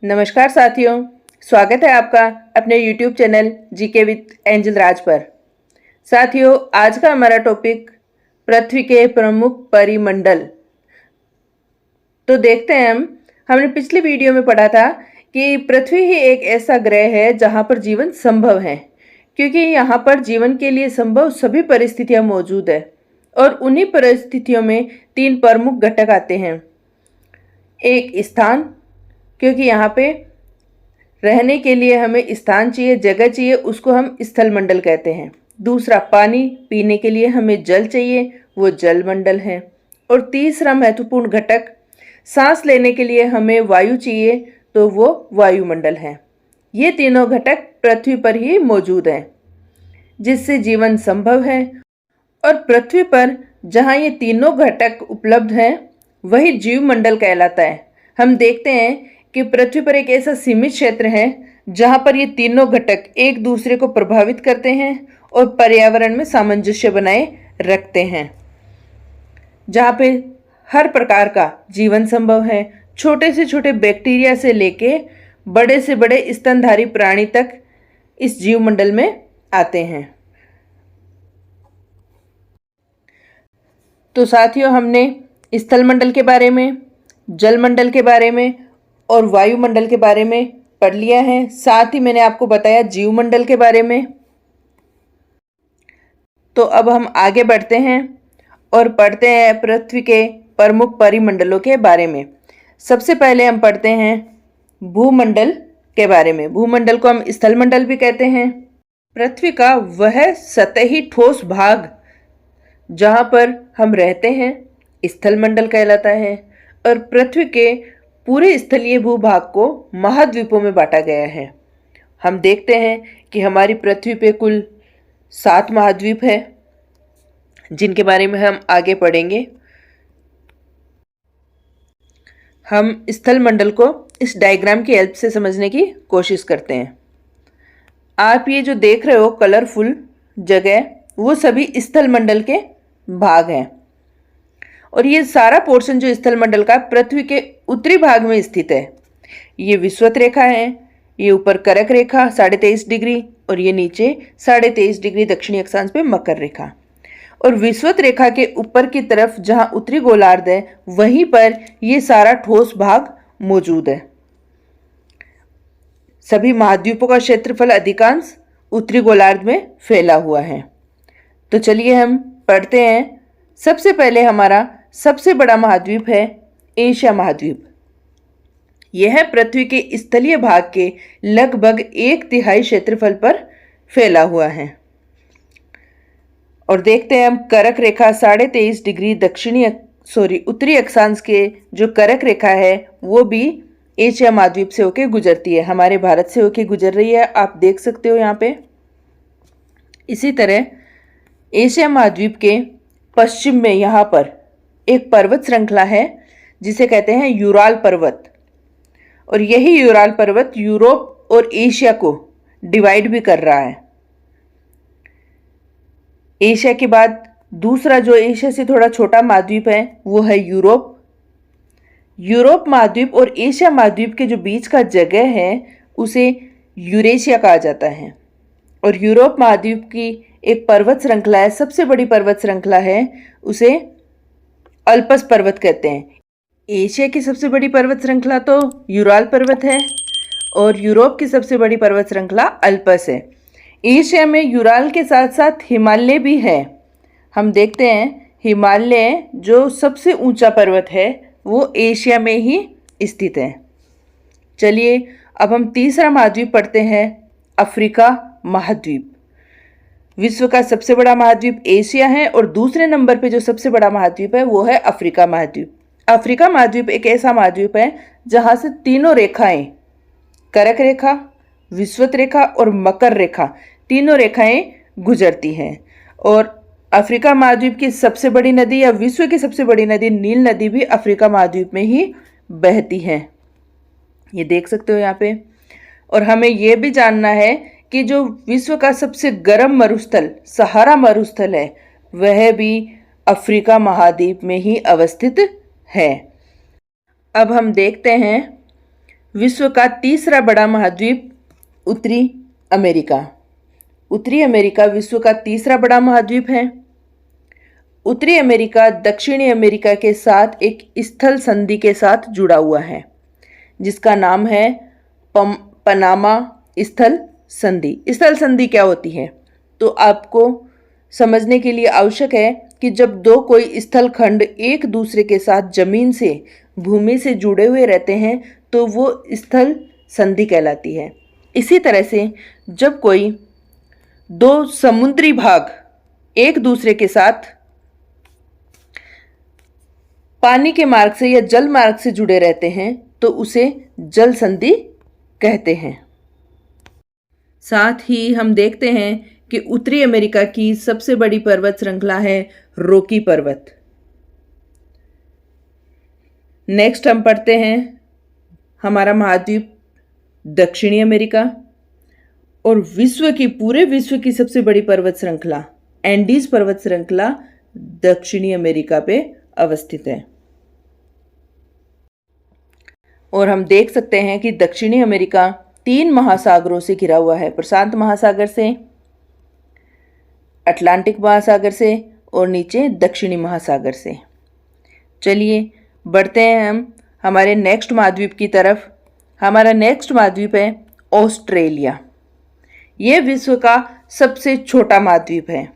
नमस्कार साथियों, स्वागत है आपका अपने YouTube channel GK with Angel Raj पर। साथियों, आज का हमारा टॉपिक पृथ्वी के प्रमुख परिमंडल। तो देखते हैं हमने पिछली वीडियो में पढ़ा था कि पृथ्वी ही एक ऐसा ग्रह है जहां पर जीवन संभव है, क्योंकि यहां पर जीवन के लिए संभव सभी परिस्थितियां मौजूद है और उन्हीं परिस्थितियों में 3 प्रमुख घटक आते हैं। एक स्थान, क्योंकि यहाँ पे रहने के लिए हमें स्थान चाहिए, जगह चाहिए, उसको हम स्थल मंडल कहते हैं। दूसरा पानी, पीने के लिए हमें जल चाहिए, वो जल मंडल है। और तीसरा महत्वपूर्ण घटक, सांस लेने के लिए हमें वायु चाहिए, तो वो वायुमंडल है। ये तीनों घटक पृथ्वी पर ही मौजूद हैं, जिससे जीवन संभव है। और पृथ्वी पर जहाँ ये तीनों घटक उपलब्ध हैं, वही जीव मंडल कहलाता है। हम देखते हैं कि पृथ्वी पर एक ऐसा सीमित क्षेत्र है जहां पर ये तीनों घटक एक दूसरे को प्रभावित करते हैं और पर्यावरण में सामंजस्य बनाए रखते हैं, जहां पे हर प्रकार का जीवन संभव है। छोटे से छोटे बैक्टीरिया से लेके बड़े से बड़े स्तनधारी प्राणी तक इस जीव मंडल में आते हैं। तो साथियों, हमने स्थल मंडल के बारे में, जल मंडल के बारे में और वायुमंडल के बारे में पढ़ लिया है। साथ ही मैंने आपको बताया जीव मंडल के बारे में। तो अब हम आगे बढ़ते हैं और पढ़ते हैं पृथ्वी के प्रमुख परिमंडलों के बारे में। सबसे पहले हम पढ़ते हैं भूमंडल के बारे में। भूमंडल को हम स्थल मंडल भी कहते हैं। पृथ्वी का वह सतही ठोस भाग जहाँ पर हम रहते हैं स्थल मंडल कहलाता है। और पृथ्वी के पूरे स्थलीय भूभाग को महाद्वीपों में बांटा गया है। हम देखते हैं कि हमारी पृथ्वी पे कुल 7 महाद्वीप है, जिनके बारे में हम आगे पढ़ेंगे। हम स्थल मंडल को इस डायग्राम की हेल्प से समझने की कोशिश करते हैं। आप ये जो देख रहे हो कलरफुल जगह, वो सभी स्थल मंडल के भाग हैं। और ये सारा पोर्शन जो स्थल मंडल का पृथ्वी के उत्तरी भाग में स्थित है। ये विषुवत रेखा है, ये ऊपर कर्क रेखा 23.5 डिग्री और ये नीचे 23.5 डिग्री दक्षिणी अक्षांश पे मकर रेखा। और विषुवत रेखा के ऊपर की तरफ जहां उत्तरी गोलार्ध है, वहीं पर ये सारा ठोस भाग मौजूद है। सभी महाद्वीपों का क्षेत्रफल अधिकांश उत्तरी गोलार्ध में फैला हुआ है। तो चलिए हम पढ़ते हैं। सबसे पहले हमारा सबसे बड़ा महाद्वीप है एशिया महाद्वीप। यह पृथ्वी के स्थलीय भाग के लगभग 1/3 क्षेत्रफल पर फैला हुआ है। और देखते हैं हम कर्क रेखा 23.5 डिग्री उत्तरी अक्षांश के जो कर्क रेखा है, वो भी एशिया महाद्वीप से होके गुजरती है, हमारे भारत से होके गुजर रही है। आप देख सकते हो यहाँ पे। इसी तरह एशिया महाद्वीप के पश्चिम में यहाँ पर एक पर्वत श्रृंखला है जिसे कहते हैं यूराल पर्वत। और यही यूराल पर्वत यूरोप और एशिया को डिवाइड भी कर रहा है। एशिया के बाद दूसरा जो एशिया से थोड़ा छोटा महाद्वीप है, वो है यूरोप। यूरोप महाद्वीप और एशिया महाद्वीप के जो बीच का जगह है, उसे यूरेशिया कहा जाता है। और यूरोप महाद्वीप की एक पर्वत श्रृंखला है, सबसे बड़ी पर्वत श्रृंखला है, उसे अल्पस पर्वत कहते हैं। एशिया की सबसे बड़ी पर्वत श्रृंखला तो यूराल पर्वत है और यूरोप की सबसे बड़ी पर्वत श्रृंखला अल्पस है। एशिया में यूराल के साथ साथ हिमालय भी है। हम देखते हैं हिमालय जो सबसे ऊंचा पर्वत है, वो एशिया में ही स्थित है। चलिए अब हम तीसरा महाद्वीप पढ़ते हैं, अफ्रीका महाद्वीप। विश्व का सबसे बड़ा महाद्वीप एशिया है और दूसरे नंबर पे जो सबसे बड़ा महाद्वीप है, वो है अफ्रीका महाद्वीप। अफ्रीका महाद्वीप एक ऐसा महाद्वीप है जहाँ से तीनों रेखाएं, कर्क रेखा, विषुवत रेखा और मकर रेखा, तीनों रेखाएं गुजरती हैं। और अफ्रीका महाद्वीप की सबसे बड़ी नदी या विश्व की सबसे बड़ी नदी नील नदी भी अफ्रीका महाद्वीप में ही बहती है। ये देख सकते हो यहाँ पे। और हमें ये भी जानना है कि जो विश्व का सबसे गर्म मरुस्थल सहारा मरुस्थल है, वह भी अफ्रीका महाद्वीप में ही अवस्थित है। अब हम देखते हैं विश्व का तीसरा बड़ा महाद्वीप उत्तरी अमेरिका। उत्तरी अमेरिका विश्व का तीसरा बड़ा महाद्वीप है। उत्तरी अमेरिका दक्षिणी अमेरिका के साथ एक स्थल संधि के साथ जुड़ा हुआ है जिसका नाम है पनामा स्थल संधि। स्थल संधि क्या होती है तो आपको समझने के लिए आवश्यक है कि जब दो कोई स्थल खंड एक दूसरे के साथ जमीन से भूमि से जुड़े हुए रहते हैं तो वो स्थल संधि कहलाती है। इसी तरह से जब कोई दो समुद्री भाग एक दूसरे के साथ पानी के मार्ग से या जल मार्ग से जुड़े रहते हैं तो उसे जल संधि कहते हैं। साथ ही हम देखते हैं कि उत्तरी अमेरिका की सबसे बड़ी पर्वत श्रृंखला है रॉकी पर्वत। नेक्स्ट हम पढ़ते हैं हमारा महाद्वीप दक्षिणी अमेरिका और पूरे विश्व की सबसे बड़ी पर्वत श्रृंखला एंडीज पर्वत श्रृंखला दक्षिणी अमेरिका पे अवस्थित है। और हम देख सकते हैं कि दक्षिणी अमेरिका 3 महासागरों से घिरा हुआ है, प्रशांत महासागर से, अटलांटिक महासागर से और नीचे दक्षिणी महासागर से। चलिए बढ़ते हैं हम हमारे नेक्स्ट महाद्वीप की तरफ। हमारा नेक्स्ट महाद्वीप है ऑस्ट्रेलिया। ये विश्व का सबसे छोटा महाद्वीप है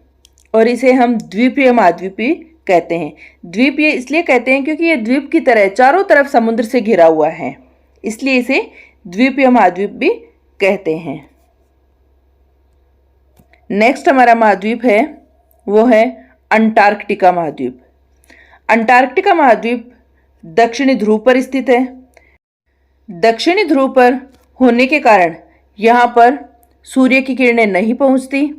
और इसे हम द्वीपीय महाद्वीप भी कहते हैं। द्वीपीय इसलिए कहते हैं क्योंकि ये द्वीप की तरह चारों तरफ समुद्र से घिरा हुआ है, इसलिए इसे द्वीपीय महाद्वीप भी कहते हैं। नेक्स्ट हमारा महाद्वीप है वो है अंटार्कटिका महाद्वीप। अंटार्कटिका महाद्वीप दक्षिणी ध्रुव पर स्थित है। दक्षिणी ध्रुव पर होने के कारण यहाँ पर सूर्य की किरणें नहीं पहुँचती,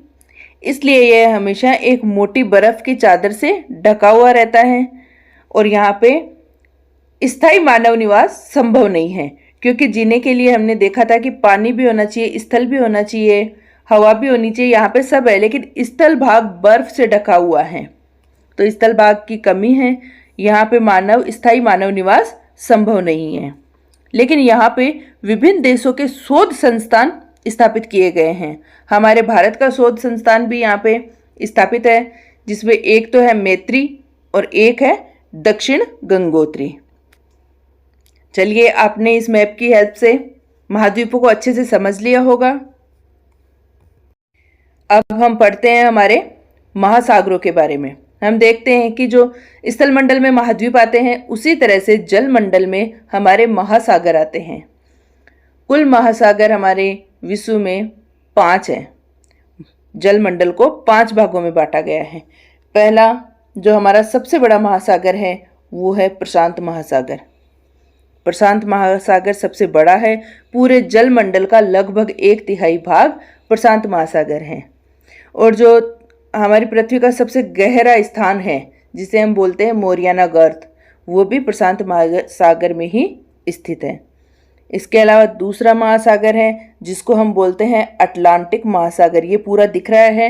इसलिए यह हमेशा एक मोटी बर्फ की चादर से ढका हुआ रहता है और यहाँ पे स्थायी मानव निवास संभव नहीं है क्योंकि जीने के लिए हमने देखा था कि पानी भी होना चाहिए, स्थल भी होना चाहिए, हवा भी होनी चाहिए। यहाँ पे सब है लेकिन स्थल भाग बर्फ से ढका हुआ है तो स्थल भाग की कमी है। यहाँ पे स्थायी मानव निवास संभव नहीं है। लेकिन यहाँ पे विभिन्न देशों के शोध संस्थान स्थापित किए गए हैं। हमारे भारत का शोध संस्थान भी यहाँ पे स्थापित है जिसमें एक तो है मैत्री और एक है दक्षिण गंगोत्री। चलिए आपने इस मैप की हेल्प से महाद्वीपों को अच्छे से समझ लिया होगा। अब हम पढ़ते हैं हमारे महासागरों के बारे में। हम देखते हैं कि जो स्थल मंडल में महाद्वीप आते हैं उसी तरह से जल मंडल में हमारे महासागर आते हैं। कुल महासागर हमारे विश्व में 5 हैं। जल मंडल को 5 भागों में बांटा गया है। पहला जो हमारा सबसे बड़ा महासागर है वो है प्रशांत महासागर। प्रशांत महासागर सबसे बड़ा है। पूरे जल मंडल का लगभग 1/3 भाग प्रशांत महासागर है। और जो हमारी पृथ्वी का सबसे गहरा स्थान है जिसे हम बोलते हैं मोरियाना गर्त, वो भी प्रशांत महासागर में ही स्थित है। इसके अलावा दूसरा महासागर है जिसको हम बोलते हैं अटलांटिक महासागर। ये पूरा दिख रहा है।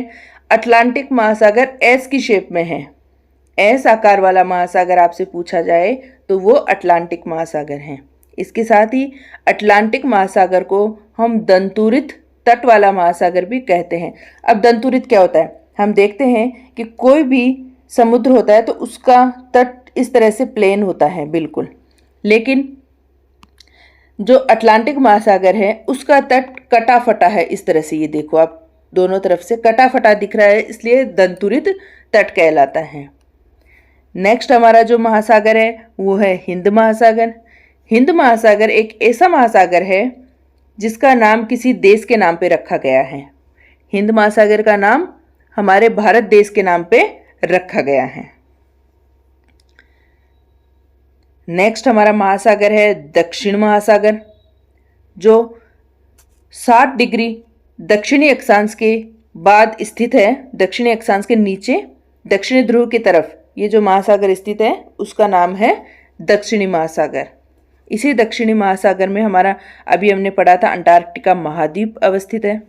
अटलांटिक महासागर एस की शेप में है। एस आकार वाला महासागर आपसे पूछा जाए तो वो अटलांटिक महासागर है। इसके साथ ही अटलांटिक महासागर को हम दंतुरित तट वाला महासागर भी कहते हैं। अब दंतुरित क्या होता है, हम देखते हैं कि कोई भी समुद्र होता है तो उसका तट इस तरह से प्लेन होता है बिल्कुल, लेकिन जो अटलांटिक महासागर है उसका तट कटा फटा है इस तरह से। ये देखो आप दोनों तरफ से कटा फटा दिख रहा है, इसलिए दंतुरित तट कहलाता है। नेक्स्ट हमारा जो महासागर है वो है हिंद महासागर। हिंद महासागर एक ऐसा महासागर है जिसका नाम किसी देश के नाम पे रखा गया है। हिंद महासागर का नाम हमारे भारत देश के नाम पे रखा गया है। नेक्स्ट हमारा महासागर है दक्षिण महासागर, जो 60 डिग्री दक्षिणी अक्षांश के बाद स्थित है। दक्षिणी अक्षांश के नीचे दक्षिणी ध्रुव की तरफ ये जो महासागर स्थित है उसका नाम है दक्षिणी महासागर। इसी दक्षिणी महासागर में हमारा अभी हमने पढ़ा था अंटार्कटिका महाद्वीप अवस्थित है।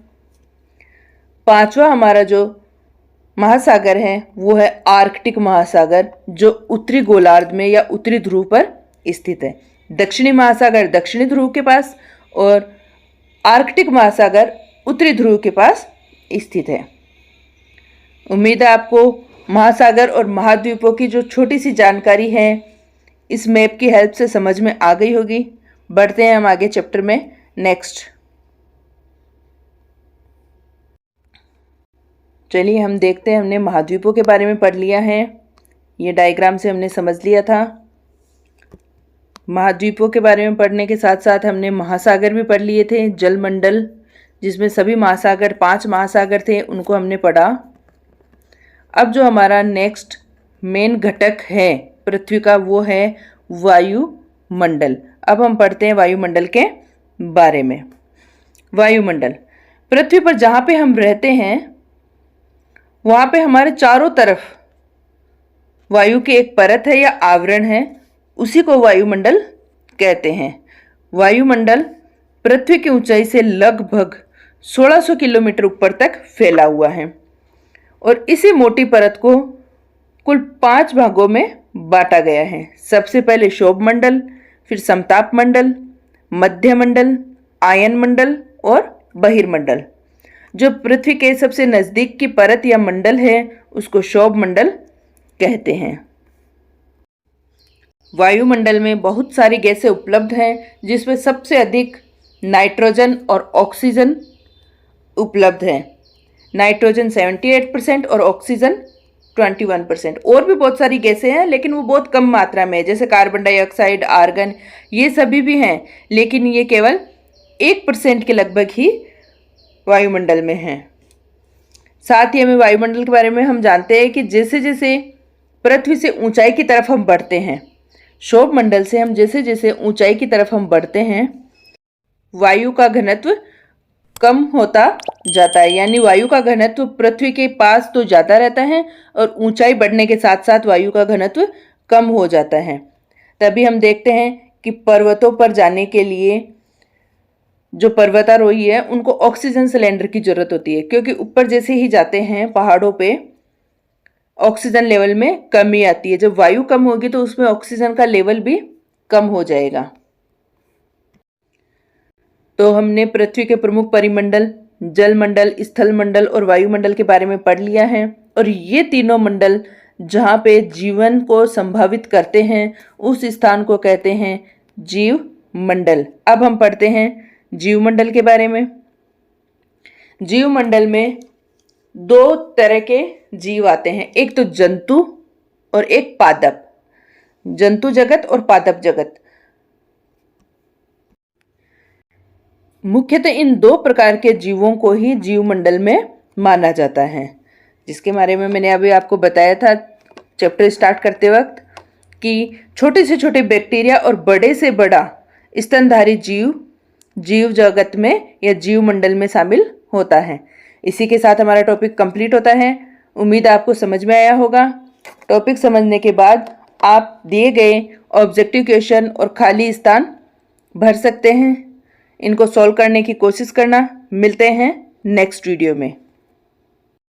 5वां हमारा जो महासागर है वो है आर्कटिक महासागर, जो उत्तरी गोलार्ध में या उत्तरी ध्रुव पर स्थित है। दक्षिणी महासागर दक्षिणी ध्रुव के पास और आर्कटिक महासागर उत्तरी ध्रुव के पास स्थित है। उम्मीद है आपको महासागर और महाद्वीपों की जो छोटी सी जानकारी है इस मैप की हेल्प से समझ में आ गई होगी। बढ़ते हैं हम आगे चैप्टर में। नेक्स्ट चलिए हम देखते हैं, हमने महाद्वीपों के बारे में पढ़ लिया है, ये डायग्राम से हमने समझ लिया था। महाद्वीपों के बारे में पढ़ने के साथ साथ हमने महासागर भी पढ़ लिए थे, जलमंडल जिसमें सभी महासागर 5 महासागर थे उनको हमने पढ़ा। अब जो हमारा नेक्स्ट मेन घटक है पृथ्वी का वो है वायुमंडल। अब हम पढ़ते हैं वायुमंडल के बारे में। वायुमंडल पृथ्वी पर जहाँ पे हम रहते हैं वहाँ पे हमारे चारों तरफ वायु की एक परत है या आवरण है, उसी को वायुमंडल कहते हैं। वायुमंडल पृथ्वी की ऊंचाई से लगभग 1600 किलोमीटर ऊपर तक फैला हुआ है और इसी मोटी परत को कुल 5 भागों में बांटा गया है। सबसे पहले क्षोभ मंडल, फिर समताप मंडल, मध्य मंडल, आयन मंडल और बहिर्मंडल। जो पृथ्वी के सबसे नज़दीक की परत या मंडल है उसको क्षोभ मंडल कहते हैं। वायुमंडल में बहुत सारी गैसें उपलब्ध हैं जिसमें सबसे अधिक नाइट्रोजन और ऑक्सीजन उपलब्ध है। नाइट्रोजन 78% और ऑक्सीजन 21%। और भी बहुत सारी गैसें हैं लेकिन वो बहुत कम मात्रा में है, जैसे कार्बन डाइऑक्साइड, आर्गन, ये सभी भी हैं, लेकिन ये केवल 1% के लगभग ही वायुमंडल में हैं। साथ ही हमें वायुमंडल के बारे में हम जानते हैं कि जैसे जैसे पृथ्वी से ऊंचाई की तरफ हम बढ़ते हैं, क्षोभ मंडल से हम जैसे जैसे ऊंचाई की तरफ हम बढ़ते हैं, वायु का घनत्व कम होता जाता है। यानी वायु का घनत्व पृथ्वी के पास तो ज़्यादा रहता है और ऊंचाई बढ़ने के साथ साथ वायु का घनत्व कम हो जाता है। तभी हम देखते हैं कि पर्वतों पर जाने के लिए जो पर्वतारोही है उनको ऑक्सीजन सिलेंडर की ज़रूरत होती है, क्योंकि ऊपर जैसे ही जाते हैं पहाड़ों पे ऑक्सीजन लेवल में कमी आती है। जब वायु कम होगी तो उसमें ऑक्सीजन का लेवल भी कम हो जाएगा। तो हमने पृथ्वी के प्रमुख परिमंडल जलमंडल, स्थलमंडल और वायुमंडल के बारे में पढ़ लिया है और ये तीनों मंडल जहाँ पे जीवन को संभावित करते हैं उस स्थान को कहते हैं जीव मंडल। अब हम पढ़ते हैं जीवमंडल के बारे में। जीवमंडल में 2 तरह के जीव आते हैं, एक तो जंतु और एक पादप। जंतु जगत और पादप जगत, मुख्यतः इन 2 प्रकार के जीवों को ही जीवमंडल में माना जाता है, जिसके बारे में मैंने अभी आपको बताया था चैप्टर स्टार्ट करते वक्त कि छोटे से छोटे बैक्टीरिया और बड़े से बड़ा स्तनधारी जीव जीव जगत में या जीवमंडल में शामिल होता है। इसी के साथ हमारा टॉपिक कंप्लीट होता है। उम्मीद आपको समझ में आया होगा। टॉपिक समझने के बाद आप दिए गए ऑब्जेक्टिव क्वेश्चन और खाली स्थान भर सकते हैं। इनको सॉल्व करने की कोशिश करना। मिलते हैं नेक्स्ट वीडियो में।